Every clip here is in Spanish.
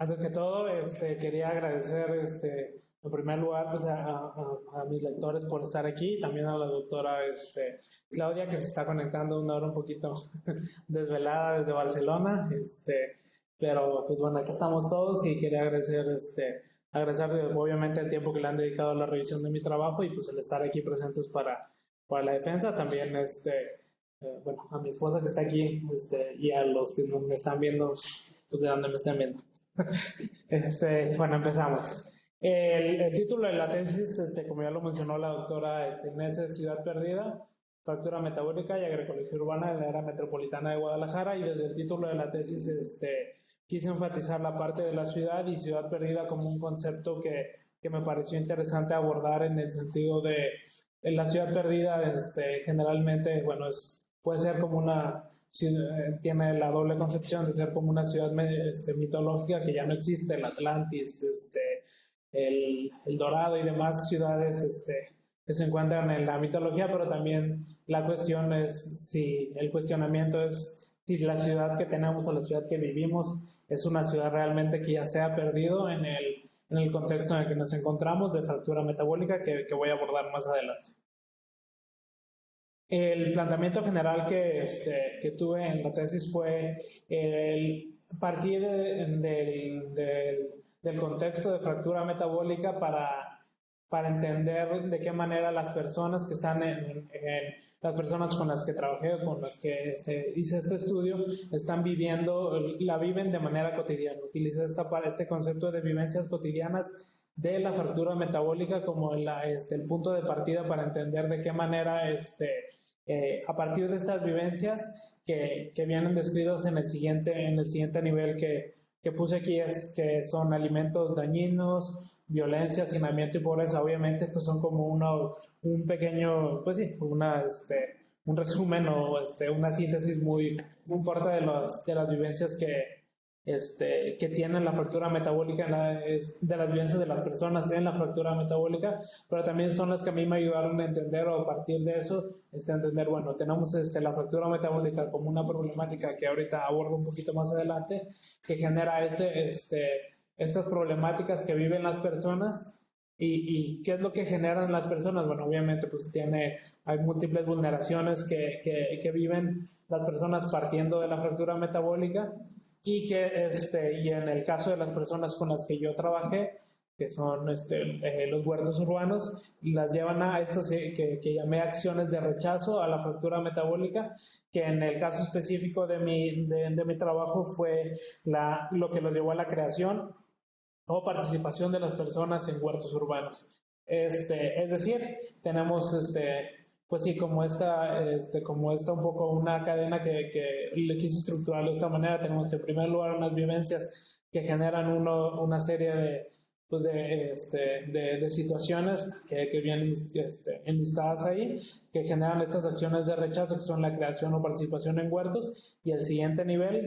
antes que todo, quería agradecer, en primer lugar, pues, a mis lectores por estar aquí, también a la doctora, Claudia, que se está conectando una hora un poquito desvelada desde Barcelona, pero pues bueno, aquí estamos todos y quería agradecer obviamente el tiempo que le han dedicado a la revisión de mi trabajo y pues el estar aquí presentes para la defensa, también, bueno, a mi esposa que está aquí, y a los que me están viendo, pues de donde me estén viendo. Bueno, empezamos. El título de la tesis, como ya lo mencionó la doctora Inés, es Ciudad Perdida, fractura metabólica y agroecología urbana en la área metropolitana de Guadalajara, y desde el título de la tesis quise enfatizar la parte de la ciudad y ciudad perdida como un concepto que me pareció interesante abordar en el sentido de la ciudad perdida, generalmente, bueno, puede ser como tiene la doble concepción de ser como una ciudad mitológica que ya no existe, el Atlantis, el Dorado y demás ciudades que se encuentran en la mitología, pero también la cuestión es si el cuestionamiento es si la ciudad que tenemos o la ciudad que vivimos es una ciudad realmente que ya se ha perdido en el contexto en el que nos encontramos de fractura metabólica que voy a abordar más adelante. El planteamiento general que tuve en la tesis fue partir del contexto de fractura metabólica para entender de qué manera las personas que están las personas con las que trabajé, con las que hice este estudio, la viven de manera cotidiana. Utilicé este concepto de vivencias cotidianas de la fractura metabólica como el punto de partida para entender de qué manera a partir de estas vivencias que vienen descritos en el siguiente nivel que puse aquí, es que son alimentos dañinos, violencia, hacinamiento y pobreza. Obviamente estos son como un pequeño, pues sí, un resumen o una síntesis muy corta de las vivencias que tienen la fractura metabólica, de las vivencias de las personas en la fractura metabólica, pero también son las que a mí me ayudaron a entender, o a partir de eso, entender, bueno, tenemos la fractura metabólica como una problemática que ahorita abordo un poquito más adelante, que genera estas problemáticas que viven las personas. ¿Y qué es lo que generan las personas? Bueno, obviamente pues hay múltiples vulneraciones que viven las personas partiendo de la fractura metabólica, y y en el caso de las personas con las que yo trabajé, que son los huertos urbanos, las llevan a estas que llamé acciones de rechazo a la fractura metabólica, que en el caso específico de mi trabajo fue lo que los llevó a la creación o participación de las personas en huertos urbanos. Es decir, tenemos pues sí, como esta un poco una cadena que le quise estructurar de esta manera. Tenemos en primer lugar unas vivencias que generan una serie de situaciones que vienen enlistadas ahí, que generan estas acciones de rechazo, que son la creación o participación en huertos, y el siguiente nivel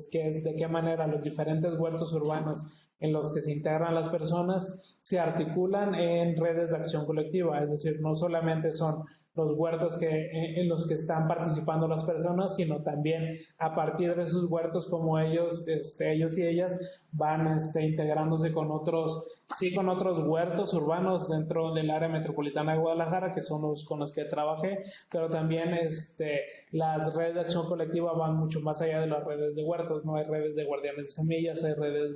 que es de qué manera los diferentes huertos urbanos en los que se integran las personas se articulan en redes de acción colectiva. Es decir, no solamente son los huertos en los que están participando las personas, sino también a partir de esos huertos como ellos y ellas van integrándose con otros huertos urbanos dentro del área metropolitana de Guadalajara, que son los con los que trabajé, pero también las redes de acción colectiva van mucho más allá de las redes de huertos. No hay redes de guardianes de semillas, hay redes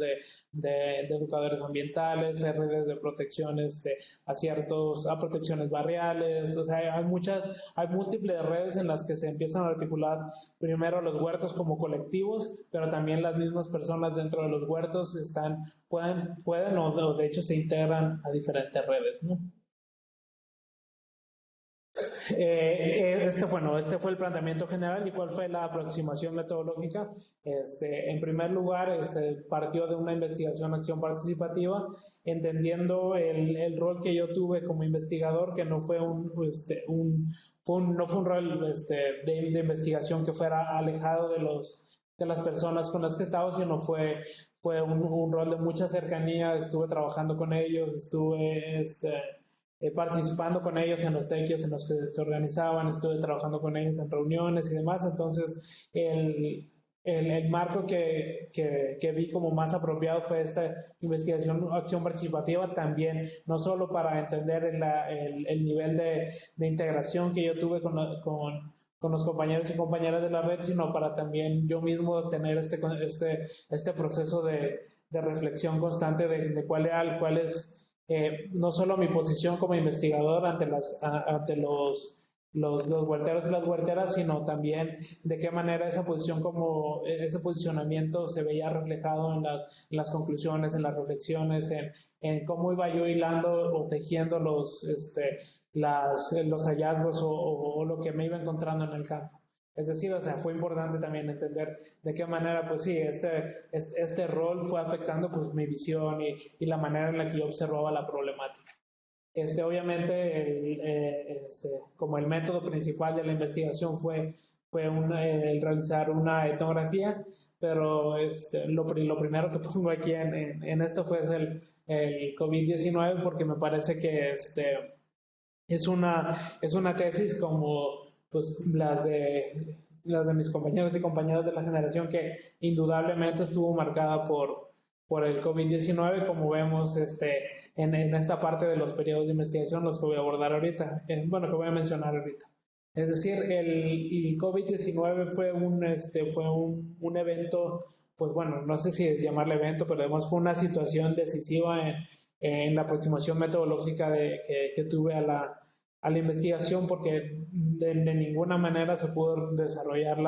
de educadores ambientales, hay redes de protecciones a protecciones barriales. O sea, hay múltiples redes en las que se empiezan a articular primero los huertos como colectivos, pero también las mismas personas dentro de los huertos pueden o de hecho se integran a diferentes redes, ¿no? Este fue el planteamiento general. ¿Y cuál fue la aproximación metodológica? En primer lugar, partió de una investigación-acción participativa, entendiendo el rol que yo tuve como investigador, que no fue no fue un rol de investigación que fuera alejado de las personas con las que estaba, sino fue un rol de mucha cercanía. Estuve trabajando con ellos, estuve participando con ellos en los tequios en los que se organizaban, estuve trabajando con ellos en reuniones y demás. Entonces el marco que vi como más apropiado fue esta investigación acción participativa también, no solo para entender el nivel de integración que yo tuve con los compañeros y compañeras de la red, sino para también yo mismo tener este proceso de reflexión constante de cuál es no solo mi posición como investigador ante los huerteros y las huerteras, sino también de qué manera esa posición ese posicionamiento se veía reflejado en las conclusiones, en las reflexiones, en cómo iba yo hilando o tejiendo los hallazgos o lo que me iba encontrando en el campo. Es decir, o sea, fue importante también entender de qué manera, pues sí, este rol fue afectando pues mi visión y la manera en la que yo observaba la problemática. Obviamente, como el método principal de la investigación fue el realizar una etnografía, pero lo primero que pongo aquí en esto fue el COVID-19 porque me parece que es una tesis como pues las de mis compañeros y compañeras de la generación que indudablemente estuvo marcada por el COVID-19, como vemos en esta parte de los periodos de investigación, los que voy a abordar ahorita, bueno, que voy a mencionar ahorita. Es decir, el COVID-19 fue un evento, pues bueno, no sé si llamarle evento, pero además fue una situación decisiva en la aproximación metodológica que tuve a la investigación porque de ninguna manera se pudo desarrollar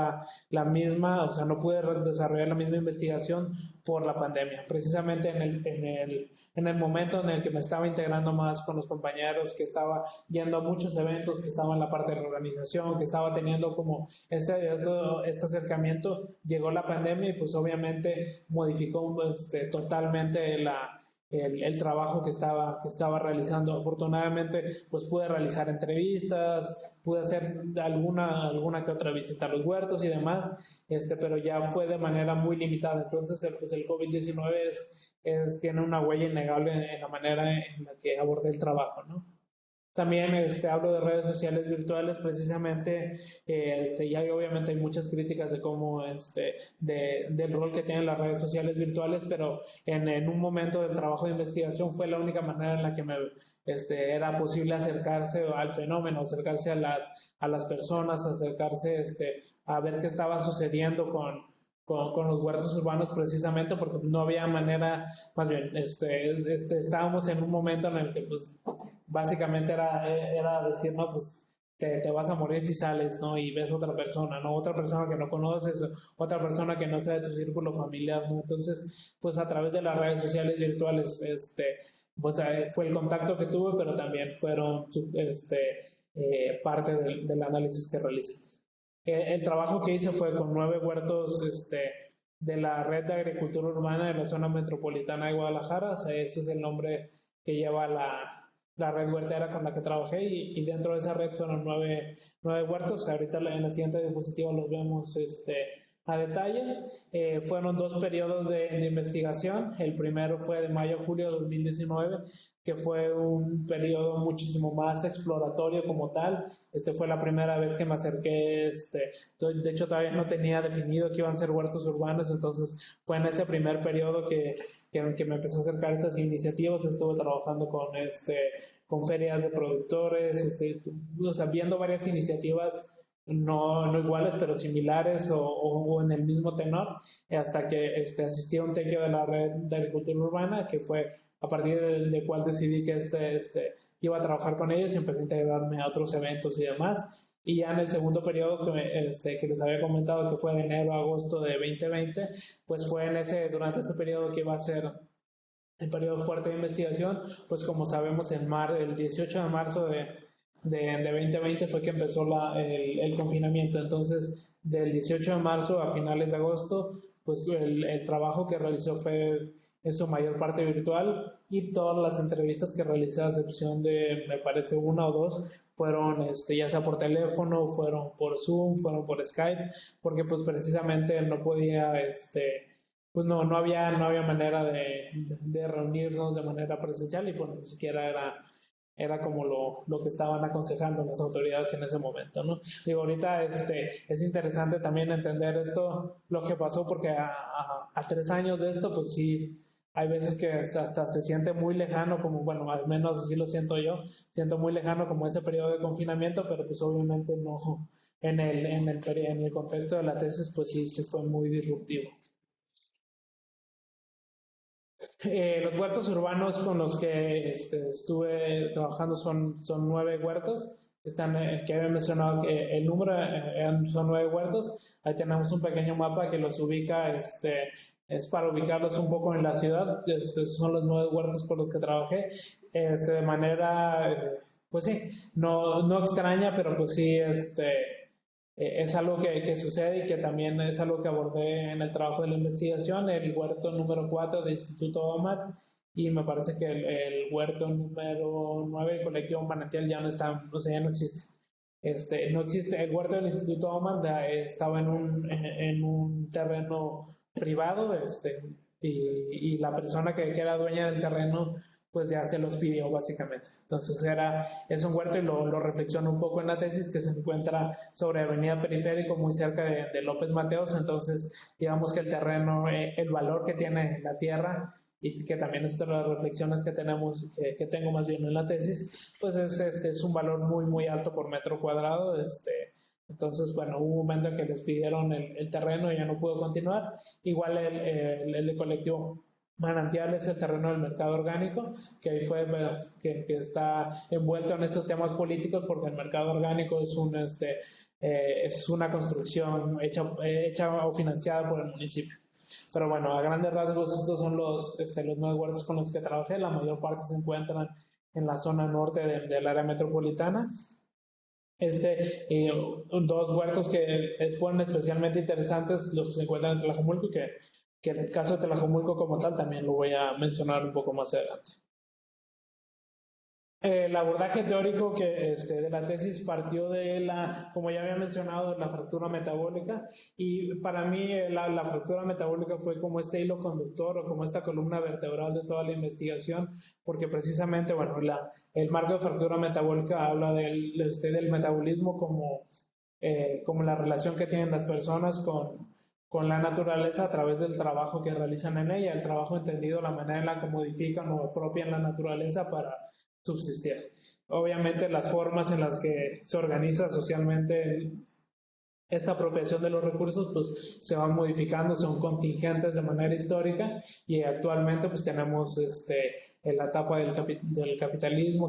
la misma, o sea, no pude desarrollar la misma investigación por la pandemia. Precisamente en el momento en el que me estaba integrando más con los compañeros, que estaba yendo a muchos eventos, que estaba en la parte de reorganización, que estaba teniendo como este acercamiento, llegó la pandemia y pues obviamente modificó totalmente el trabajo que estaba realizando. Afortunadamente, pues pude realizar entrevistas, pude hacer alguna que otra visita a los huertos y demás, pero ya fue de manera muy limitada. Entonces, pues el COVID-19 tiene una huella innegable en la manera en la que abordé el trabajo, ¿no? También hablo de redes sociales virtuales precisamente, y obviamente hay muchas críticas de cómo, del rol que tienen las redes sociales virtuales, pero en un momento del trabajo de investigación fue la única manera en la que era posible acercarse al fenómeno, acercarse a las personas, acercarse a ver qué estaba sucediendo con los huertos urbanos precisamente porque no había manera, más bien, estábamos en un momento en el que pues básicamente era decir, no, pues te vas a morir si sales, ¿no? Y ves a otra persona, ¿no? Otra persona que no conoces, otra persona que no sea de tu círculo familiar, ¿no? Entonces, pues a través de las redes sociales virtuales, pues fue el contacto que tuve, pero también fueron, parte del análisis que realicé. El trabajo que hice fue con 9 huertos, de la red de agricultura urbana de la zona metropolitana de Guadalajara, o sea, ese es el nombre que lleva la red huertera con la que trabajé y dentro de esa red fueron 9 huertos. Ahorita en la siguiente diapositiva los vemos a detalle. Fueron 2 periodos de investigación. El primero fue de mayo a julio de 2019, que fue un periodo muchísimo más exploratorio como tal. Fue la primera vez que me acerqué, de hecho todavía no tenía definido que iban a ser huertos urbanos, entonces fue en ese primer periodo que me empecé a acercar a estas iniciativas. Estuve trabajando con ferias de productores, o sea, viendo varias iniciativas no iguales, pero similares o en el mismo tenor, hasta que asistí a un tequio de la red de agricultura urbana, que fue a partir del cual decidí que iba a trabajar con ellos y empecé a integrarme a otros eventos y demás. Y ya en el segundo periodo que les había comentado, que fue de enero a agosto de 2020, pues fue durante ese periodo que iba a ser el periodo fuerte de investigación. Pues como sabemos, el 18 de marzo de 2020 fue que empezó el confinamiento. Entonces, del 18 de marzo a finales de agosto, pues el trabajo que realizó fue en su mayor parte virtual, y todas las entrevistas que realicé, a excepción de, me parece, 1 o 2, fueron ya sea por teléfono, fueron por Zoom, fueron por Skype, porque pues precisamente no podía, pues no había manera de reunirnos de manera presencial, y pues ni siquiera era como lo que estaban aconsejando las autoridades en ese momento, ¿no? Digo, ahorita es interesante también entender esto, lo que pasó, porque a 3 años de esto, pues sí, hay veces que hasta se siente muy lejano, como, bueno, al menos así lo siento yo, siento muy lejano como ese periodo de confinamiento, pero pues obviamente no, en el contexto de la tesis, pues sí, sí fue muy disruptivo. Los huertos urbanos con los que estuve trabajando son 9 huertos. Que había mencionado que el número son 9 huertos. Ahí tenemos un pequeño mapa que los ubica, es para ubicarlos un poco en la ciudad. Son los 9 huertos con los que trabajé. De manera, pues sí, no extraña, pero pues sí, es algo que sucede y que también es algo que abordé en el trabajo de la investigación, el huerto número 4 del Instituto OMAT, y me parece que el huerto número 9, el colectivo Manantial, ya no está, o sea, ya no existe. No existe, el huerto del Instituto OMAT estaba en un terreno privado, y la persona que era dueña del terreno pues ya se los pidió básicamente. Entonces es un huerto, y lo reflexiono un poco en la tesis, que se encuentra sobre Avenida Periférico, muy cerca de López Mateos. Entonces digamos que el terreno, el valor que tiene la tierra, y que también es otra de las reflexiones que tenemos, que tengo más bien en la tesis, pues es un valor muy muy alto por metro cuadrado. Entonces, bueno, hubo un momento en que les pidieron el terreno y ya no pudo continuar. Igual el de colectivo Manantial es el terreno del mercado orgánico, que ahí fue que está envuelto en estos temas políticos, porque el mercado orgánico es una construcción hecha o financiada por el municipio. Pero bueno, a grandes rasgos estos son los 9 huertos con los que trabajé. La mayor parte se encuentran en la zona norte del área metropolitana. 2 huertos que fueron especialmente interesantes, los que se encuentran en Tlajomulco, que el caso de Tlajomulco como tal también lo voy a mencionar un poco más adelante. El abordaje teórico de la tesis partió como ya había mencionado, de la fractura metabólica, y para mí la fractura metabólica fue como este hilo conductor, o como esta columna vertebral de toda la investigación, porque precisamente, bueno, el marco de fractura metabólica habla del metabolismo como la relación que tienen las personas con la naturaleza a través del trabajo que realizan en ella, el trabajo entendido la manera en la que modifican o apropian la naturaleza para subsistir. Obviamente las formas en las que se organiza socialmente esta apropiación de los recursos pues se van modificando, son contingentes de manera histórica, y actualmente pues tenemos en la etapa del capitalismo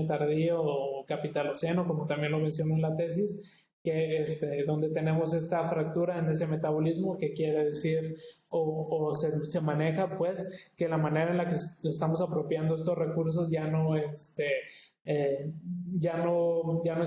tardío o capitaloceno, como también lo menciono en la tesis, que donde tenemos esta fractura en ese metabolismo, que quiere decir o se maneja pues que la manera en la que estamos apropiando estos recursos ya no es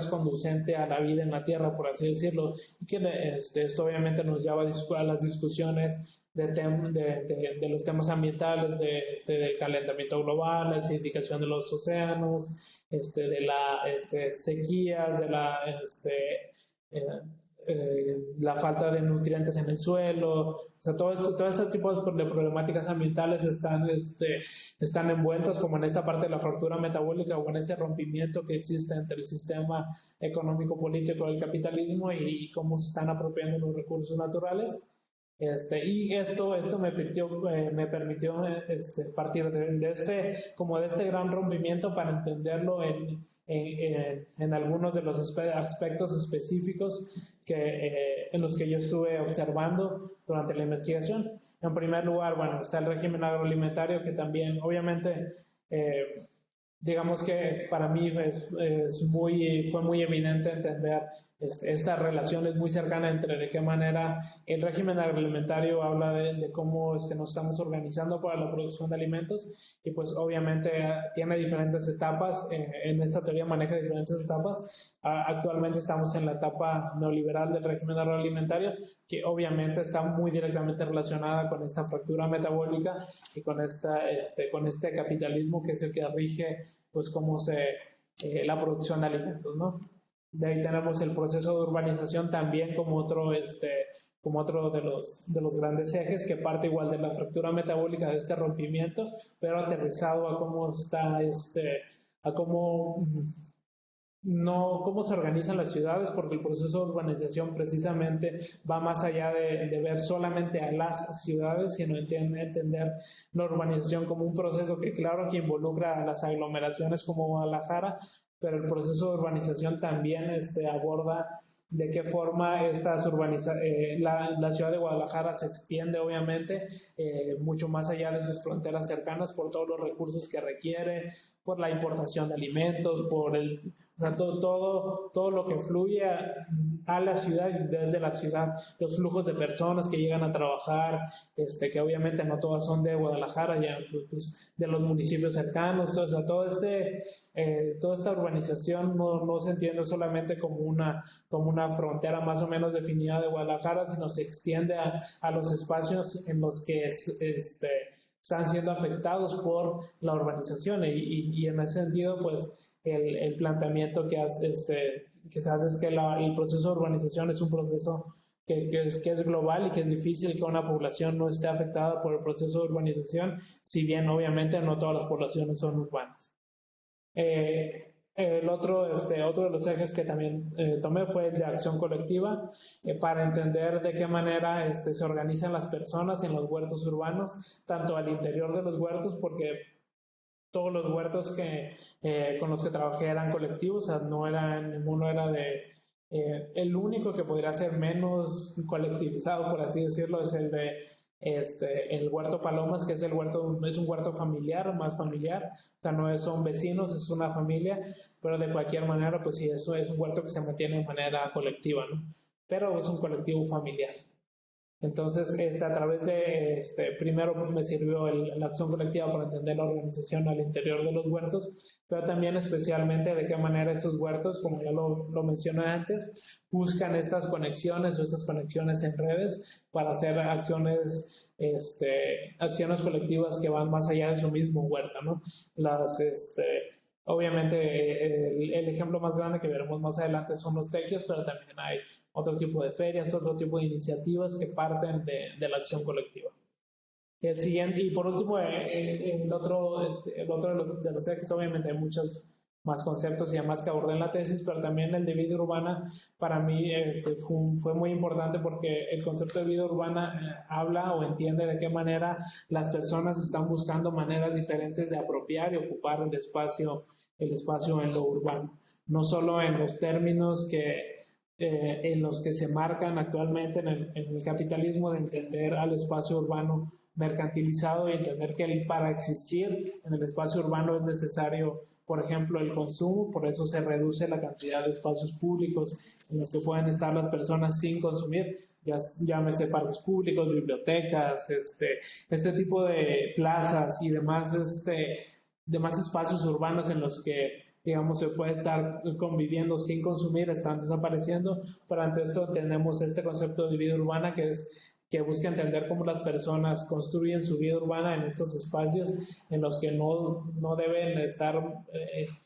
conducente a la vida en la Tierra, por así decirlo, y que esto obviamente nos lleva a las discusiones de los temas ambientales, del calentamiento global, la acidificación de los océanos, de las sequías, la falta de nutrientes en el suelo. O sea, todo este tipo de problemáticas ambientales están envueltas como en esta parte de la fractura metabólica, o en este rompimiento que existe entre el sistema económico-político del capitalismo y cómo se están apropiando los recursos naturales. Y esto me permitió partir de este gran rompimiento para entenderlo en algunos de los aspectos específicos en los que yo estuve observando durante la investigación. En primer lugar, bueno, está el régimen agroalimentario, que también, obviamente, digamos que para mí fue muy evidente entender esta relación es muy cercana entre de qué manera el régimen agroalimentario habla de cómo nos estamos organizando para la producción de alimentos, y pues obviamente tiene diferentes etapas. En esta teoría maneja diferentes etapas. Actualmente estamos en la etapa neoliberal del régimen agroalimentario, que obviamente está muy directamente relacionada con esta fractura metabólica y con este capitalismo, que es el que rige pues cómo la producción de alimentos, ¿no? De ahí tenemos el proceso de urbanización también como otro de los grandes ejes, que parte igual de la fractura metabólica, de este rompimiento, pero aterrizado a cómo está a cómo no cómo se organizan las ciudades, porque el proceso de urbanización precisamente va más allá de ver solamente a las ciudades, sino entender la urbanización como un proceso que claro que involucra a las aglomeraciones como Guadalajara, pero el proceso de urbanización también aborda de qué forma la ciudad de Guadalajara se extiende obviamente mucho más allá de sus fronteras cercanas por todos los recursos que requiere, por la importación de alimentos, por o sea, todo lo que fluye a la ciudad y desde la ciudad, los flujos de personas que llegan a trabajar, que obviamente no todas son de Guadalajara, ya pues, de los municipios cercanos, o sea, toda esta urbanización no se entiende solamente como una frontera más o menos definida de Guadalajara, sino se extiende a los espacios en los que están siendo afectados por la urbanización y en ese sentido pues el planteamiento que se hace es que el proceso de urbanización es un proceso que es global y que es difícil que una población no esté afectada por el proceso de urbanización, si bien obviamente no todas las poblaciones son urbanas. Otro de los ejes que también tomé fue el de acción colectiva, para entender de qué manera se organizan las personas en los huertos urbanos, tanto al interior de los huertos, porque todos los huertos con los que trabajé eran colectivos, o sea, ninguno era el único que podría ser menos colectivizado, por así decirlo, es el huerto Palomas, que es un huerto familiar, más familiar, o sea, son vecinos, es una familia, pero de cualquier manera, pues sí, eso es un huerto que se mantiene de manera colectiva, ¿no? Pero es un colectivo familiar. Entonces, a través de, primero me sirvió la acción colectiva para entender la organización al interior de los huertos, pero también especialmente de qué manera estos huertos, como ya lo mencioné antes, buscan estas conexiones en redes para hacer acciones colectivas que van más allá de su mismo huerto, ¿no? Obviamente, el ejemplo más grande que veremos más adelante son los tequios, pero también hay otro tipo de ferias, otro tipo de iniciativas que parten de la acción colectiva. El siguiente, y por último, el otro de los ejes, obviamente hay muchos más conceptos y además que abordé en la tesis, pero también el de vida urbana para mí fue muy importante porque el concepto de vida urbana habla o entiende de qué manera las personas están buscando maneras diferentes de apropiar y ocupar el espacio en lo urbano, no solo en los términos en los que se marcan actualmente en el capitalismo, de entender al espacio urbano mercantilizado y entender que para existir en el espacio urbano es necesario, por ejemplo, el consumo, por eso se reduce la cantidad de espacios públicos en los que pueden estar las personas sin consumir, llámese parques públicos, bibliotecas, este tipo de plazas y demás espacios urbanos en los que digamos, se puede estar conviviendo sin consumir, están desapareciendo, pero ante esto tenemos este concepto de vida urbana que busca entender cómo las personas construyen su vida urbana en estos espacios en los que no deben estar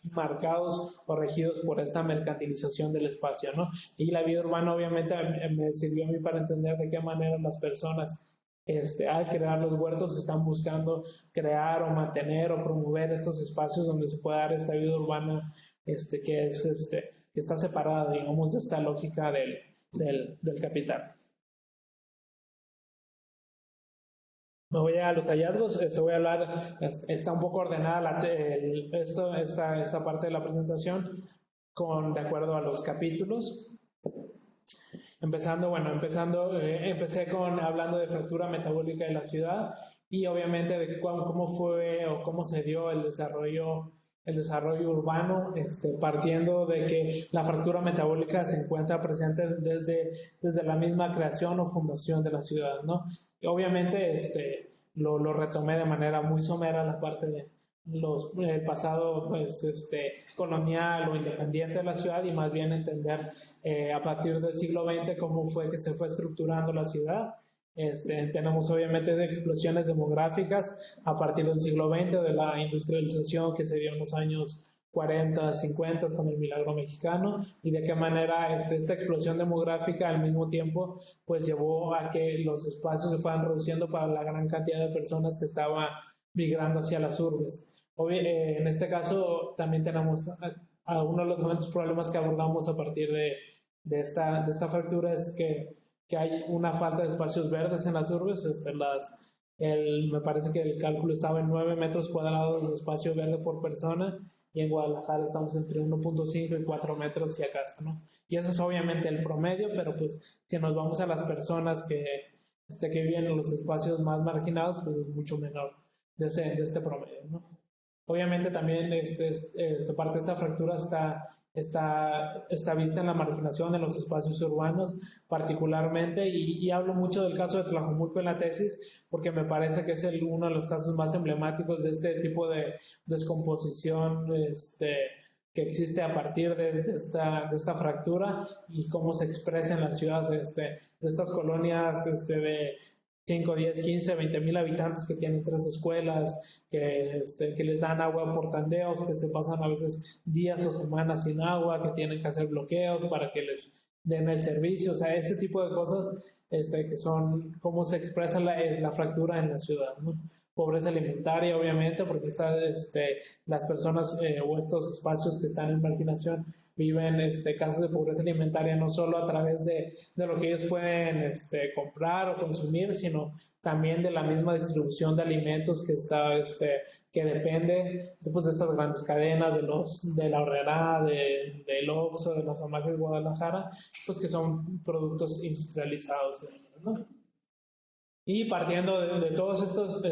marcados o regidos por esta mercantilización del espacio, ¿no? Y la vida urbana obviamente me sirvió a mí para entender de qué manera las personas al crear los huertos están buscando crear o mantener o promover estos espacios donde se pueda dar esta vida urbana que está separada, digamos, de esta lógica del capital. Me voy a los hallazgos, voy a hablar, está un poco ordenada esta parte de la presentación de acuerdo a los capítulos. Empecé hablando de fractura metabólica de la ciudad y obviamente de cómo fue o cómo se dio el desarrollo urbano, partiendo de que la fractura metabólica se encuentra presente desde la misma creación o fundación de la ciudad, ¿no? Y obviamente lo retomé de manera muy somera la parte de el pasado pues, colonial o independiente de la ciudad y más bien entender a partir del siglo XX cómo fue que se fue estructurando la ciudad. Tenemos obviamente de explosiones demográficas a partir del siglo XX, de la industrialización que se dio en los años 40, 50 con el milagro mexicano y de qué manera esta explosión demográfica al mismo tiempo pues llevó a que los espacios se fueran reduciendo para la gran cantidad de personas que estaban migrando hacia las urbes. En este caso también tenemos uno de los grandes problemas que abordamos a partir de esta fractura es que hay una falta de espacios verdes en las urbes. Me parece que el cálculo estaba en 9 metros cuadrados de espacio verde por persona, y en Guadalajara estamos entre 1.5 y 4 metros si acaso, ¿no? Y eso es obviamente el promedio, pero pues si nos vamos a las personas que viven en los espacios más marginados, pues es mucho menor de este promedio, ¿no? Obviamente también parte de esta fractura está vista en la marginación en los espacios urbanos particularmente, y hablo mucho del caso de Tlajomulco en la tesis porque me parece que es uno de los casos más emblemáticos de este tipo de descomposición que existe a partir de esta fractura y cómo se expresa en la ciudad de estas colonias de 5, 10, 15, 20 mil habitantes que tienen 3 escuelas, que les dan agua por tandeos, que se pasan a veces días o semanas sin agua, que tienen que hacer bloqueos para que les den el servicio. O sea, ese tipo de cosas que son cómo se expresa la fractura en la ciudad, ¿no? Pobreza alimentaria, obviamente, porque las personas o estos espacios que están en marginación viven casos de pobreza alimentaria no solo a través de lo que ellos pueden comprar o consumir, sino también de la misma distribución de alimentos que depende pues, de estas grandes cadenas de la Horrera, del Oxxo, de las farmacias de Guadalajara, pues que son productos industrializados, ¿no? Y partiendo de todos estos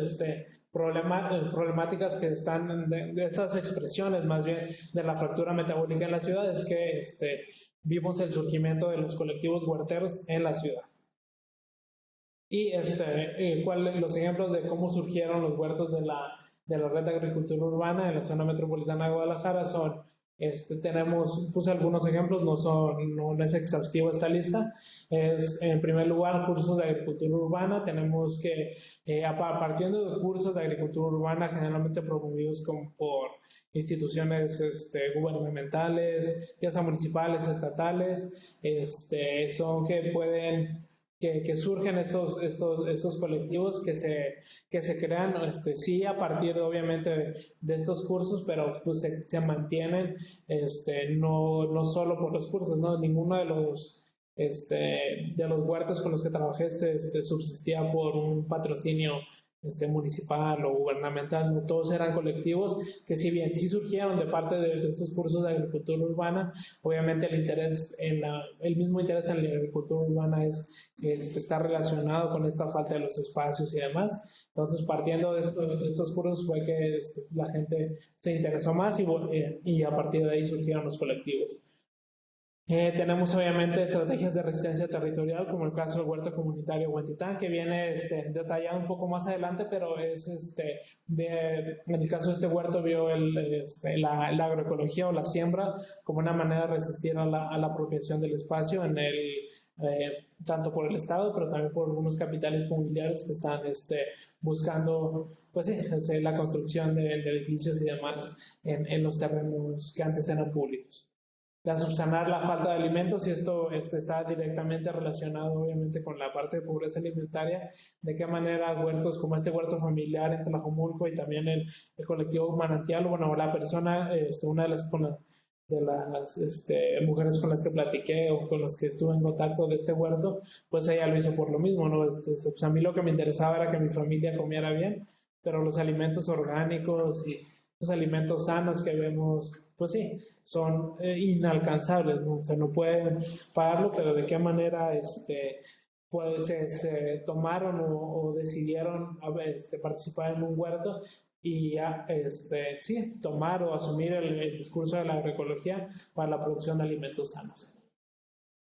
problemáticas que están, de estas expresiones más bien de la fractura metabólica en la ciudad, es que vimos el surgimiento de los colectivos huerteros en la ciudad. Y los ejemplos de cómo surgieron los huertos de la red de agricultura urbana en la zona metropolitana de Guadalajara son, puse algunos ejemplos, no es exhaustivo esta lista. En primer lugar, cursos de agricultura urbana. Tenemos que, partiendo de cursos de agricultura urbana generalmente promovidos por instituciones gubernamentales, ya sea municipales, estatales, son que pueden que surgen estos colectivos que se crean, sí a partir obviamente de estos cursos, pero pues se mantienen no solo por los cursos, ¿no? Ninguno de los huertos con los que trabajé subsistía por un patrocinio municipal o gubernamental. No todos eran colectivos que, si bien sí surgieron de parte de estos cursos de agricultura urbana, obviamente el mismo interés en la agricultura urbana está relacionado con esta falta de los espacios y demás. Entonces, partiendo de estos cursos fue que la gente se interesó más y a partir de ahí surgieron los colectivos. Tenemos obviamente estrategias de resistencia territorial, como el caso del huerto comunitario Huentitán, que viene detallado un poco más adelante, pero en el caso de este huerto vio la agroecología o la siembra como una manera de resistir a la apropiación del espacio tanto por el Estado, pero también por algunos capitales inmobiliarios que están buscando pues sí, la construcción de edificios y demás en los terrenos que antes eran públicos. Subsanar la falta de alimentos, y esto está directamente relacionado obviamente con la parte de pobreza alimentaria. De qué manera huertos como este huerto familiar en Tlajomulco y también el colectivo Manantial, bueno, la persona, una de las mujeres con las que platiqué o con las que estuve en contacto de este huerto, pues ella lo hizo por lo mismo, ¿no? Pues a mí lo que me interesaba era que mi familia comiera bien, pero los alimentos orgánicos y los alimentos sanos que vemos, pues sí, son inalcanzables, ¿no? O sea, no pueden pagarlo, pero de qué manera pues, se tomaron o decidieron participar en un huerto y sí, tomar o asumir el discurso de la agroecología para la producción de alimentos sanos.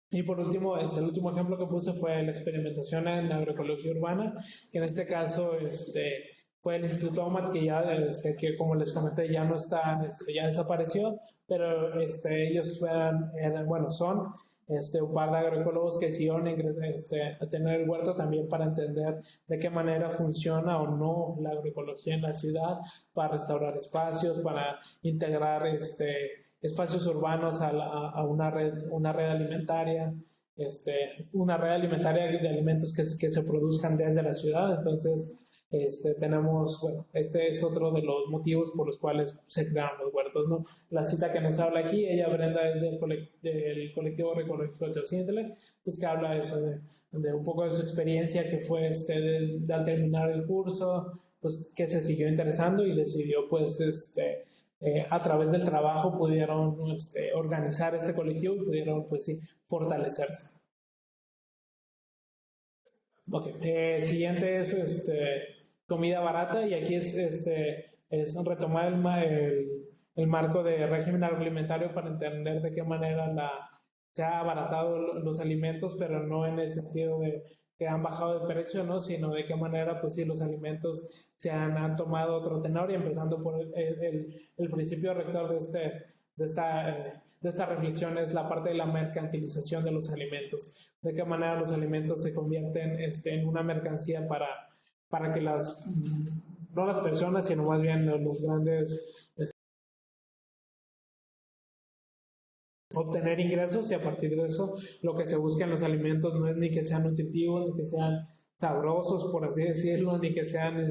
Y por último, el último ejemplo que puse fue la experimentación en la agroecología urbana, que en este caso fue el Instituto AUMAT, que ya, que como les comenté, ya no está, ya desapareció, pero ellos son un par de agroecólogos que decidieron a tener el huerto también para entender de qué manera funciona o no la agroecología en la ciudad, para restaurar espacios, para integrar espacios urbanos a una red alimentaria, una red alimentaria de alimentos que se produzcan desde la ciudad. Entonces, tenemos, bueno, este es otro de los motivos por los cuales se crearon los huertos, ¿no? La cita que nos habla aquí, ella, Brenda, es del colectivo ecológico de Occidentale, pues que habla de eso, de un poco de su experiencia que fue al terminar el curso, pues que se siguió interesando y decidió pues a través del trabajo pudieron organizar este colectivo y pudieron pues sí fortalecerse. Ok, siguiente es comida barata y aquí es retomar el marco de régimen agroalimentario para entender de qué manera se ha abaratado los alimentos, pero no en el sentido de que han bajado de precio, ¿no? Sino de qué manera, pues sí, los alimentos han tomado otro tenor y empezando por el principio rector de esta reflexión es la parte de la mercantilización de los alimentos. De qué manera los alimentos se convierten en una mercancía para que no las personas, sino más bien los grandes obtener ingresos y a partir de eso lo que se busca en los alimentos no es ni que sean nutritivos, ni que sean sabrosos, por así decirlo, ni que sean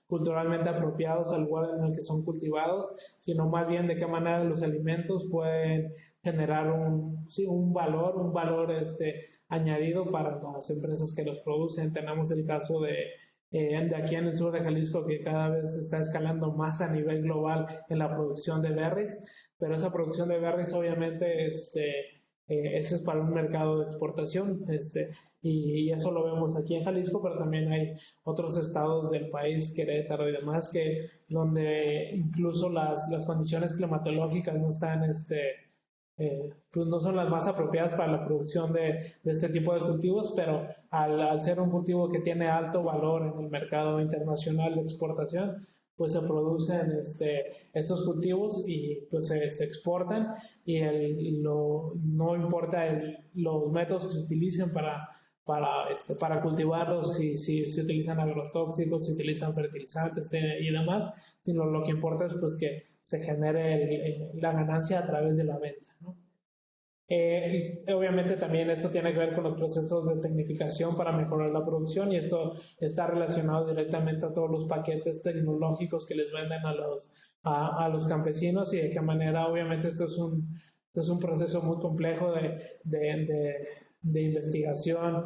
culturalmente apropiados al lugar en el que son cultivados, sino más bien de qué manera los alimentos pueden generar un valor añadido para las empresas que los producen. Tenemos el caso de aquí en el sur de Jalisco que cada vez está escalando más a nivel global en la producción de berries, pero esa producción de berries obviamente ese es para un mercado de exportación, y eso lo vemos aquí en Jalisco, pero también hay otros estados del país, Querétaro y demás, donde incluso las condiciones climatológicas no están, pues no son las más apropiadas para la producción de este tipo de cultivos, pero al ser un cultivo que tiene alto valor en el mercado internacional de exportación, pues se producen estos cultivos y pues se exportan y no importa los métodos que se utilicen para cultivarlos, si se utilizan agrotóxicos, si utilizan fertilizantes y demás, sino lo que importa es pues que se genere la ganancia a través de la venta, ¿no? Obviamente también esto tiene que ver con los procesos de tecnificación para mejorar la producción y esto está relacionado directamente a todos los paquetes tecnológicos que les venden a los campesinos y de qué manera obviamente esto es un proceso muy complejo de investigación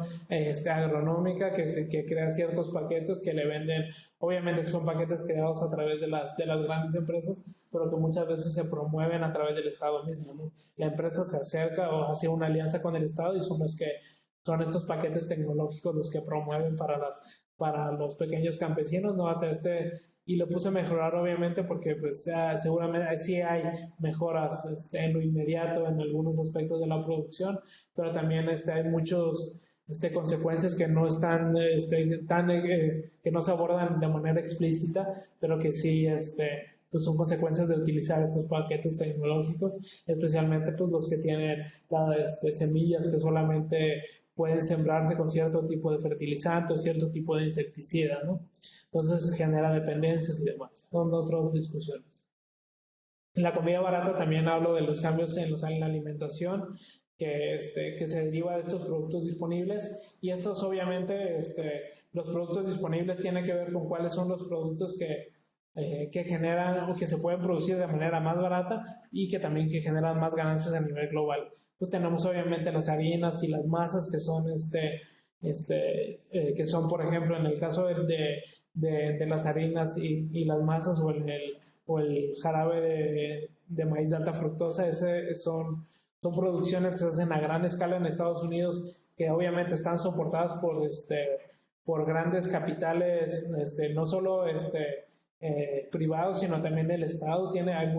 agronómica que crea ciertos paquetes que le venden, obviamente que son paquetes creados a través de las grandes empresas, pero que muchas veces se promueven a través del Estado mismo, ¿no? La empresa se acerca o hace una alianza con el Estado y son estos paquetes tecnológicos los que promueven para los pequeños campesinos, ¿no? Y lo puse a mejorar obviamente porque pues seguramente sí hay mejoras en lo inmediato en algunos aspectos de la producción, pero también hay muchos consecuencias que no están que no se abordan de manera explícita, pero que sí pues son consecuencias de utilizar estos paquetes tecnológicos, especialmente pues los que tienen semillas que solamente pueden sembrarse con cierto tipo de fertilizante o cierto tipo de insecticida, ¿no? Entonces genera dependencias y demás. Son otras discusiones. En la comida barata también hablo de los cambios en la alimentación que se deriva de estos productos disponibles y estos obviamente los productos disponibles tienen que ver con cuáles son los productos que generan o que se pueden producir de manera más barata y que también que generan más ganancias a nivel global. Pues tenemos obviamente las harinas y las masas que son que son por ejemplo en el caso de las harinas y las masas o el jarabe de maíz de alta fructosa, son producciones que se hacen a gran escala en Estados Unidos que obviamente están soportadas por grandes capitales, no solo privados, sino también del Estado. Hay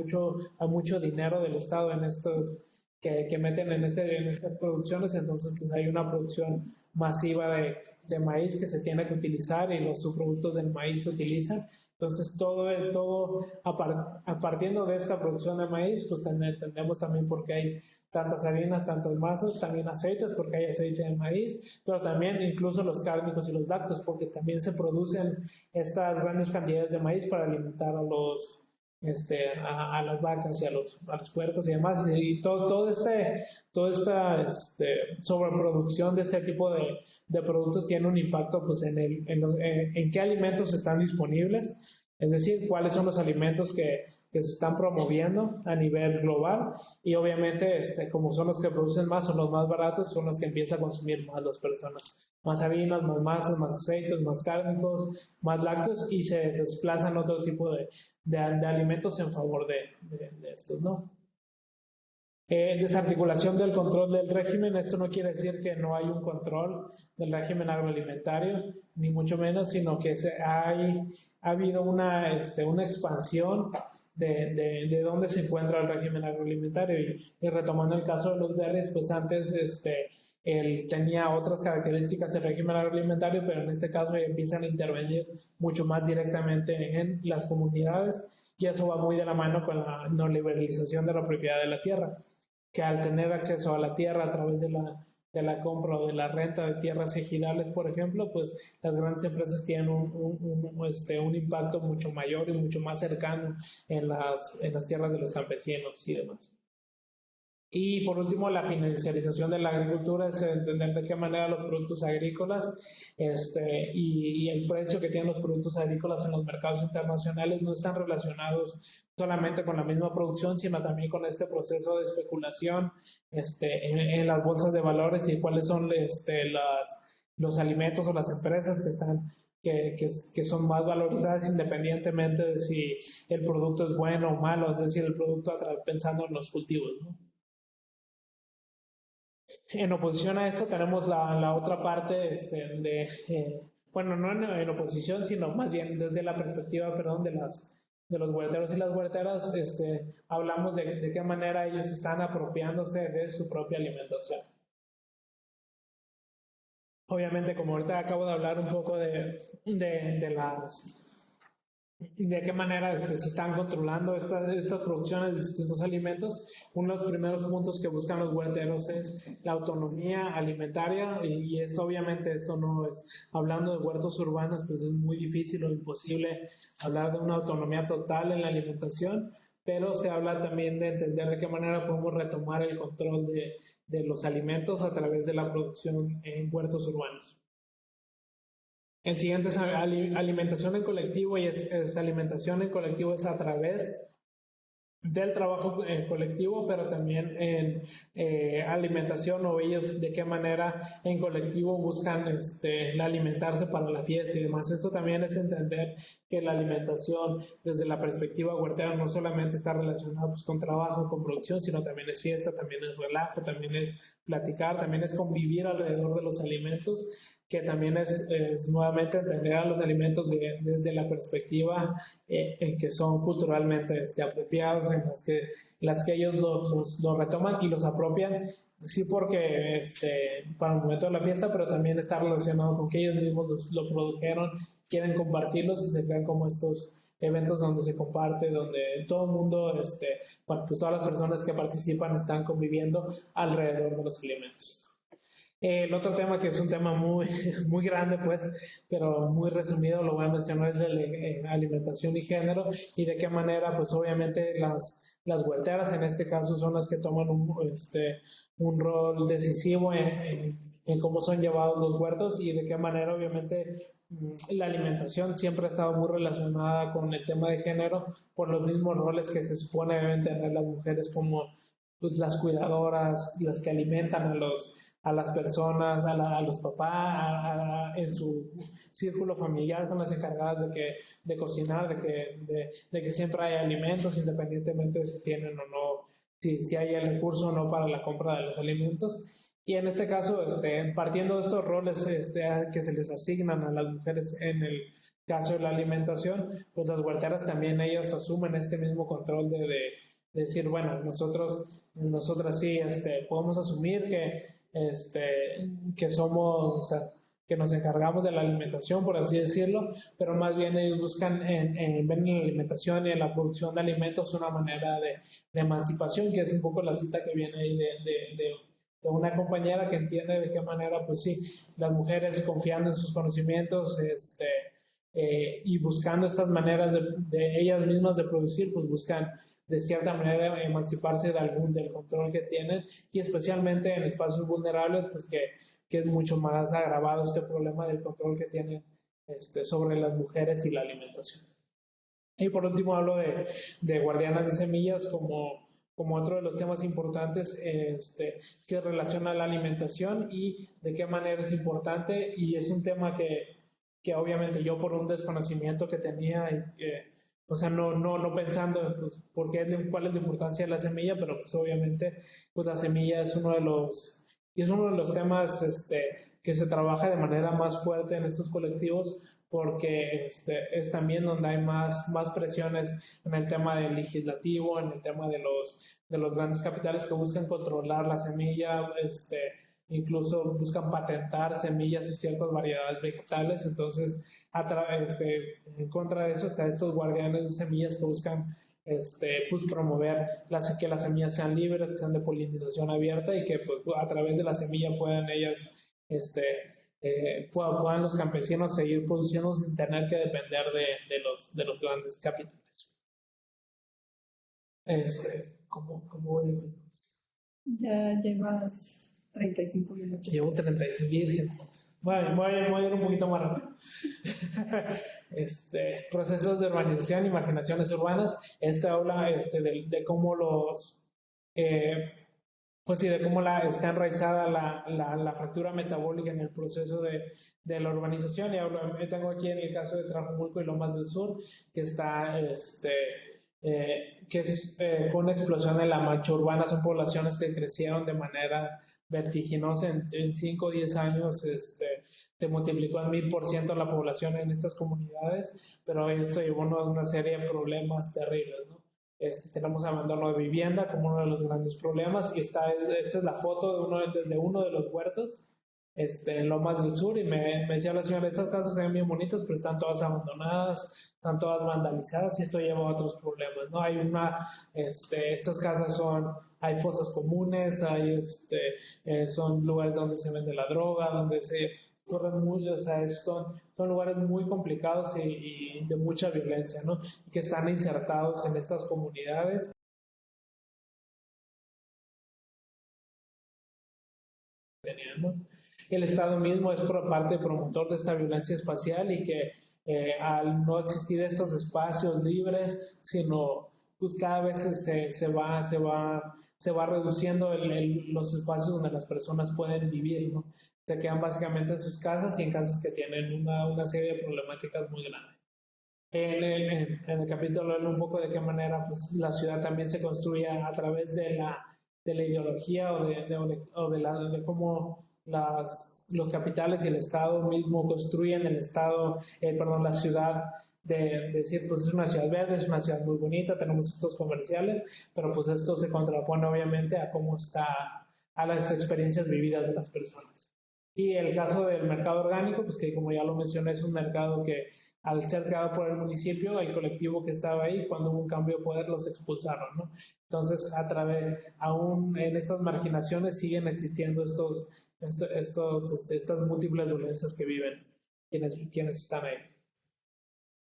mucho dinero del Estado en estos que meten en estas producciones, entonces pues, hay una producción masiva de maíz que se tiene que utilizar y los subproductos del maíz se utilizan. Entonces, partiendo de esta producción de maíz, pues entendemos también por qué hay tantas harinas, tantas masas, también aceites, porque hay aceite de maíz, pero también incluso los cárnicos y los lácteos, porque también se producen estas grandes cantidades de maíz para alimentar a las vacas y a los puercos y demás, y toda esta sobreproducción de este tipo de productos tiene un impacto pues en qué alimentos están disponibles, es decir, cuáles son los alimentos que se están promoviendo a nivel global, y obviamente como son los que producen más, son los más baratos, son los que empiezan a consumir más las personas. Más harinas, más masas, más aceites, más cárnicos, más lácteos, y se desplazan otro tipo de alimentos en favor de estos, ¿no? Desarticulación del control del régimen. Esto no quiere decir que no hay un control del régimen agroalimentario, ni mucho menos, sino que ha habido una expansión de dónde se encuentra el régimen agroalimentario. Y retomando el caso de los berries, pues antes él tenía otras características del régimen agroalimentario, pero en este caso empiezan a intervenir mucho más directamente en las comunidades, y eso va muy de la mano con la neoliberalización de la propiedad de la tierra, que al tener acceso a la tierra a través de la compra o de la renta de tierras ejidales, por ejemplo, pues las grandes empresas tienen un impacto mucho mayor y mucho más cercano en las tierras de los campesinos y demás. Y por último, la financiarización de la agricultura es entender de qué manera los productos agrícolas y el precio que tienen los productos agrícolas en los mercados internacionales no están relacionados solamente con la misma producción, sino también con este proceso de especulación en las bolsas de valores, y cuáles son los alimentos o las empresas que son más valorizadas independientemente de si el producto es bueno o malo, es decir, el producto pensando en los cultivos, ¿no? En oposición a esto tenemos la otra parte bueno, no en oposición, sino más bien desde la perspectiva, perdón, de los huerteros y las huerteras, hablamos de qué manera ellos están apropiándose de su propia alimentación. Obviamente, como ahorita acabo de hablar un poco de qué manera se están controlando estas producciones de distintos alimentos, uno de los primeros puntos que buscan los huerteros es la autonomía alimentaria, y esto obviamente no es, hablando de huertos urbanos, pues es muy difícil o imposible hablar de una autonomía total en la alimentación, pero se habla también de entender de qué manera podemos retomar el control de los alimentos a través de la producción en huertos urbanos. El siguiente es alimentación en colectivo, y alimentación en colectivo es a través del trabajo colectivo, pero también en alimentación, o ellos de qué manera en colectivo buscan alimentarse para la fiesta y demás. Esto también es entender que la alimentación desde la perspectiva huertera no solamente está relacionada pues, con trabajo, con producción, sino también es fiesta, también es relajo, también es platicar, también es convivir alrededor de los alimentos, que también es nuevamente entender a los alimentos desde la perspectiva en que son culturalmente apropiados, en las que ellos los retoman y los apropian, sí, porque para el momento de la fiesta, pero también está relacionado con que ellos mismos lo produjeron, quieren compartirlos, y se crean como estos eventos donde se comparte, donde todo el mundo, bueno, pues todas las personas que participan están conviviendo alrededor de los alimentos. El otro tema, que es un tema muy, muy grande, pues, pero muy resumido, lo voy a mencionar, es la alimentación y género, y de qué manera, pues, obviamente, las huerteras, en este caso, son las que toman un rol decisivo en cómo son llevados los huertos, y de qué manera, obviamente, la alimentación siempre ha estado muy relacionada con el tema de género, por los mismos roles que se supone deben tener las mujeres como pues, las cuidadoras, las que alimentan a las personas, a los papás, en su círculo familiar, con las encargadas de cocinar, de que siempre hay alimentos, independientemente de si tienen o no, si hay el recurso o no para la compra de los alimentos. Y en este caso, partiendo de estos roles que se les asignan a las mujeres en el caso de la alimentación, pues las huerteras también ellas asumen este mismo control de decir, bueno, nosotras sí podemos asumir que somos, o sea, que nos encargamos de la alimentación, por así decirlo, pero más bien ellos buscan ven en la alimentación y en la producción de alimentos una manera de emancipación, que es un poco la cita que viene ahí de una compañera que entiende de qué manera, pues sí, las mujeres confiando en sus conocimientos, y buscando estas maneras de ellas mismas de producir, pues buscan de cierta manera emanciparse del control que tienen, y especialmente en espacios vulnerables, pues que es mucho más agravado este problema del control que tienen sobre las mujeres y la alimentación. Y por último hablo de guardianas de semillas como otro de los temas importantes que relaciona la alimentación y de qué manera es importante, y es un tema que obviamente yo, por un desconocimiento que tenía, o sea, no pensando pues, cuál es la importancia de la semilla, pero pues obviamente pues la semilla es uno de los temas que se trabaja de manera más fuerte en estos colectivos, porque es también donde hay más presiones en el tema del legislativo, en el tema de los grandes capitales que buscan controlar la semilla, incluso buscan patentar semillas y ciertas variedades vegetales. Entonces, en contra de eso están estos guardianes de semillas que buscan pues promover que las semillas sean libres, que sean de polinización abierta, y que pues, a través de la semilla puedan ellas puedan los campesinos seguir produciendo sin tener que depender de los grandes capitales. ¿Cómo voy? Ya llevas 35 minutos. Llevo 35 virgen. Bueno, voy a ir un poquito más rápido. Procesos de urbanización y marginaciones urbanas. Habla de cómo pues sí, de cómo está enraizada la fractura metabólica en el proceso de la urbanización. Y tengo aquí en el caso de Tlajomulco y Lomas del Sur, que está, fue una explosión en la mancha urbana. Son poblaciones que crecieron de manera vertiginosa en 5 o 10 años. Se multiplicó en 1000% la población en estas comunidades, pero esto llevó a una serie de problemas terribles, ¿no? Tenemos abandono de vivienda como uno de los grandes problemas, y esta es la foto desde uno de los huertos en Lomas del Sur, y me decía la señora, estas casas se ven bien bonitas, pero están todas abandonadas, están todas vandalizadas, y esto lleva a otros problemas, ¿no? Estas casas hay fosas comunes, son lugares donde se vende la droga, donde se corren mucho, o sea, son lugares muy complicados y de mucha violencia, ¿no? Que están insertados en estas comunidades. ¿No? El Estado mismo es por parte promotor de esta violencia espacial, y que al no existir estos espacios libres, sino pues cada vez se va reduciendo los espacios donde las personas pueden vivir, ¿no? Se quedan básicamente en sus casas, y en casas que tienen una serie de problemáticas muy grandes. En el capítulo hablo un poco de qué manera pues, la ciudad también se construye a través de la ideología o de cómo los capitales y el Estado mismo construyen la ciudad, de decir, pues es una ciudad verde, es una ciudad muy bonita, tenemos estos comerciales, pero pues esto se contrapone obviamente a las experiencias vividas de las personas. Y el caso del mercado orgánico, pues que como ya lo mencioné, es un mercado que al ser creado por el municipio, el colectivo que estaba ahí, cuando hubo un cambio de poder, los expulsaron, ¿no? Entonces, aún en estas marginaciones siguen existiendo estas múltiples violencias que viven quienes están ahí.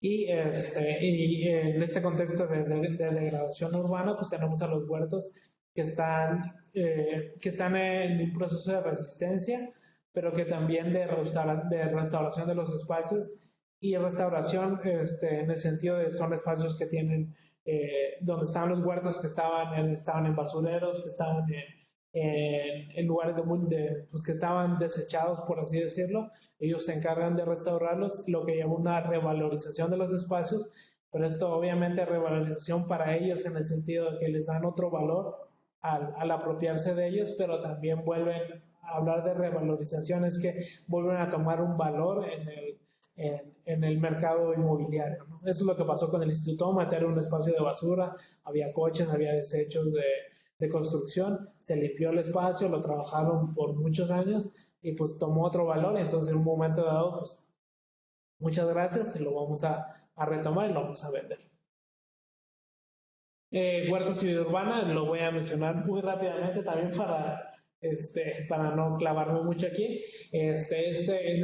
Y en este contexto de degradación urbana, pues tenemos a los huertos que están en un proceso de resistencia, pero que también de restauración de los espacios, y restauración en el sentido de son espacios que tienen, donde estaban los huertos que estaban en basureros, que estaban en lugares pues que estaban desechados, por así decirlo. Ellos se encargan de restaurarlos, lo que lleva una revalorización de los espacios, pero esto obviamente es revalorización para ellos en el sentido de que les dan otro valor al apropiarse de ellos, pero también vuelven a hablar de revalorización, es que vuelven a tomar un valor en el mercado inmobiliario, ¿no? Eso es lo que pasó con el Instituto Oma. Era un espacio de basura, había coches, había desechos de construcción, se limpió el espacio, lo trabajaron por muchos años y pues tomó otro valor, y entonces en un momento dado, pues muchas gracias, y lo vamos a retomar y lo vamos a vender. Huertos y vida urbana, lo voy a mencionar muy rápidamente también para no clavarme mucho aquí. En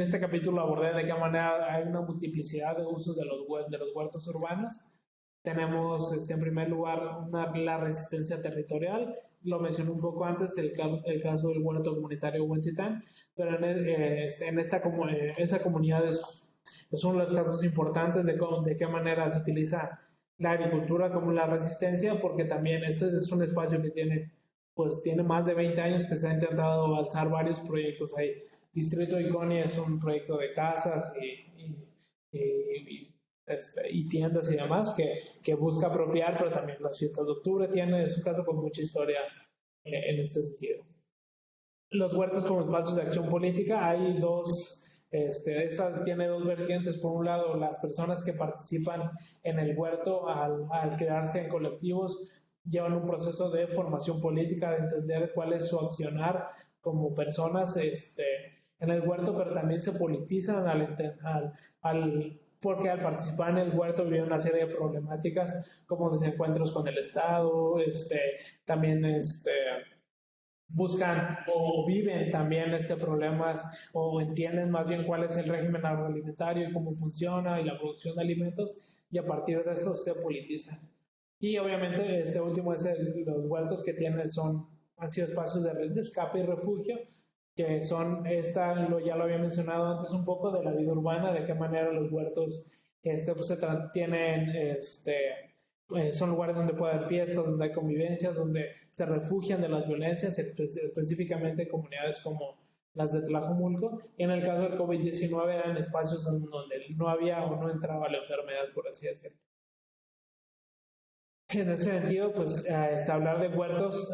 este capítulo abordé de qué manera hay una multiplicidad de usos de los huertos urbanos. Tenemos, en primer lugar, la resistencia territorial. Lo mencioné un poco antes, el caso del huerto comunitario Huentitán, pero esa comunidad es uno de los casos importantes de qué manera se utiliza la agricultura como la resistencia, porque también este es un espacio que tiene más de 20 años que se ha intentado alzar varios proyectos ahí. Distrito Iconi es un proyecto de casas y tiendas y demás que busca apropiar, pero también las fiestas de octubre es un caso con mucha historia en este sentido. Los huertos como espacios de acción política, hay esta tiene dos vertientes. Por un lado, las personas que participan en el huerto al quedarse en colectivos llevan un proceso de formación política, de entender cuál es su accionar como personas en el huerto, pero también se politizan porque al participar en el huerto viven una serie de problemáticas como desencuentros con el Estado, también buscan o viven también problemas o entienden más bien cuál es el régimen agroalimentario y cómo funciona y la producción de alimentos, y a partir de eso se politizan. Y obviamente este último es los huertos que han sido espacios de escape y refugio, que ya lo había mencionado antes un poco, de la vida urbana, de qué manera los huertos son lugares donde puede haber fiestas, donde hay convivencias, donde se refugian de las violencias, específicamente comunidades como las de Tlajomulco. Y en el caso del COVID-19 eran espacios donde no había o no entraba la enfermedad, por así decirlo. En ese sentido, pues hablar de huertos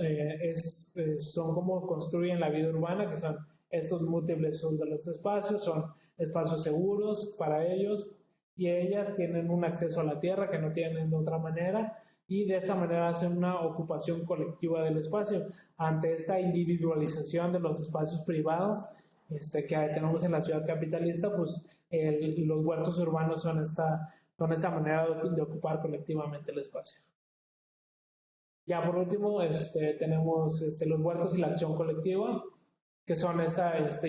son como construyen la vida urbana, que son estos múltiples usos de los espacios, son espacios seguros para ellos y ellas, tienen un acceso a la tierra que no tienen de otra manera, y de esta manera hacen una ocupación colectiva del espacio. Ante esta individualización de los espacios privados que tenemos en la ciudad capitalista, pues los huertos urbanos son esta manera de ocupar colectivamente el espacio. Ya por último, tenemos los huertos y la acción colectiva, que son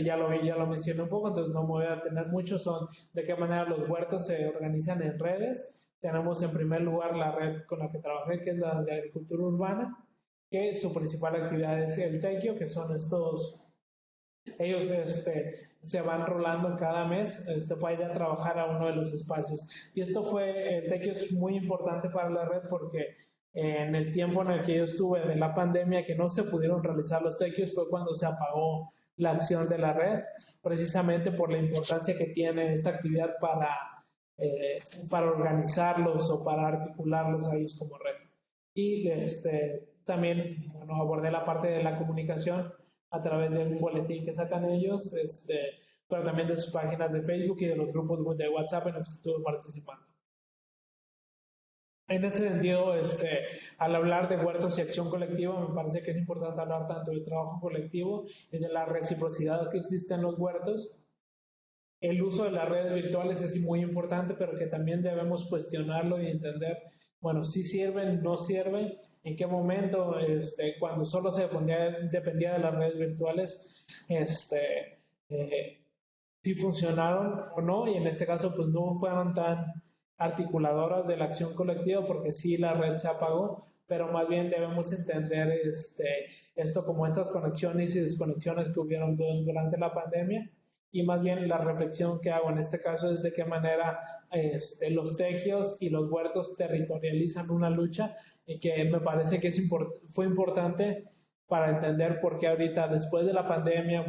ya lo mencioné un poco, entonces no me voy a detener mucho. Son de qué manera los huertos se organizan en redes. Tenemos en primer lugar la red con la que trabajé, que es la de agricultura urbana, que su principal actividad es el tequio, que son ellos se van rolando cada mes para ir a trabajar a uno de los espacios. Y el tequio es muy importante para la red porque en el tiempo en el que yo estuve de la pandemia, que no se pudieron realizar los tequios, fue cuando se apagó la acción de la red, precisamente por la importancia que tiene esta actividad para organizarlos o para articularlos a ellos como red. Y también abordé la parte de la comunicación a través de un boletín que sacan ellos, pero también de sus páginas de Facebook y de los grupos de WhatsApp en los que estuve participando. En ese sentido, al hablar de huertos y acción colectiva, me parece que es importante hablar tanto del trabajo colectivo y de la reciprocidad que existe en los huertos. El uso de las redes virtuales es muy importante, pero que también debemos cuestionarlo y entender, bueno, si sirven, no sirven, en qué momento, cuando solo se dependía de las redes virtuales, si funcionaron o no, y en este caso pues no fueron tan articuladoras de la acción colectiva, porque sí la red se apagó, pero más bien debemos entender esto como estas conexiones y desconexiones que hubieron durante la pandemia, y más bien la reflexión que hago en este caso es de qué manera los tejios y los huertos territorializan una lucha, y que me parece que fue importante para entender por qué ahorita, después de la pandemia,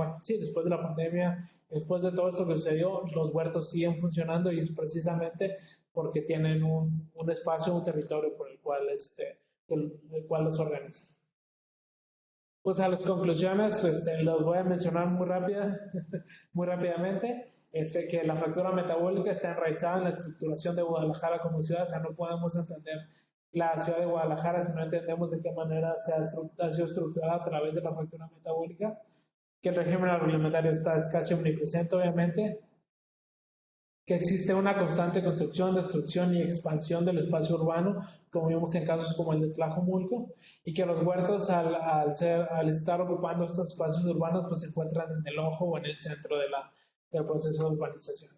después de todo esto que sucedió, los huertos siguen funcionando, y es precisamente porque tienen un espacio, un territorio por el cual los organizan. Pues a las conclusiones, los voy a mencionar muy rápidamente, que la fractura metabólica está enraizada en la estructuración de Guadalajara como ciudad. O sea, no podemos entender la ciudad de Guadalajara si no entendemos de qué manera ha sido estructurada a través de la fractura metabólica, que el régimen agroalimentario es casi omnipresente, obviamente, que existe una constante construcción, destrucción y expansión del espacio urbano, como vimos en casos como el de Tlajomulco, y que los huertos al estar ocupando estos espacios urbanos pues se encuentran en el ojo o en el centro del proceso de urbanización.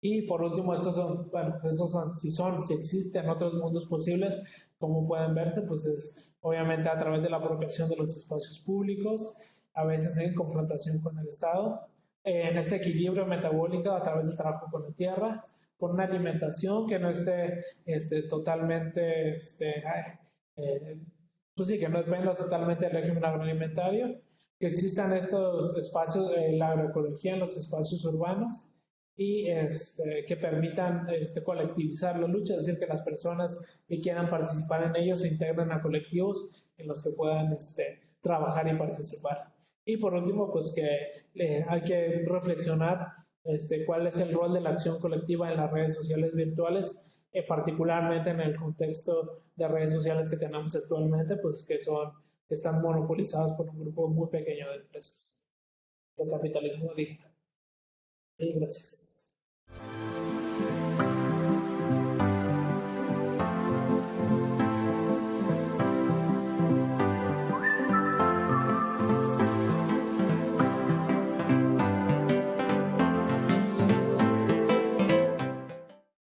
Y por último, si existen otros mundos posibles, como pueden verse, pues es obviamente a través de la apropiación de los espacios públicos, a veces en confrontación con el Estado, en este equilibrio metabólico a través del trabajo con la tierra, con una alimentación que no esté totalmente, pues sí, que no dependa totalmente del régimen agroalimentario, que existan estos espacios, la agroecología en los espacios urbanos, y que permitan colectivizar la lucha, es decir, que las personas que quieran participar en ellos se integren a colectivos en los que puedan trabajar y participar. Y por último, pues que hay que reflexionar cuál es el rol de la acción colectiva en las redes sociales virtuales, particularmente en el contexto de redes sociales que tenemos actualmente, pues que están monopolizadas por un grupo muy pequeño de empresas. El capitalismo digital. Y gracias.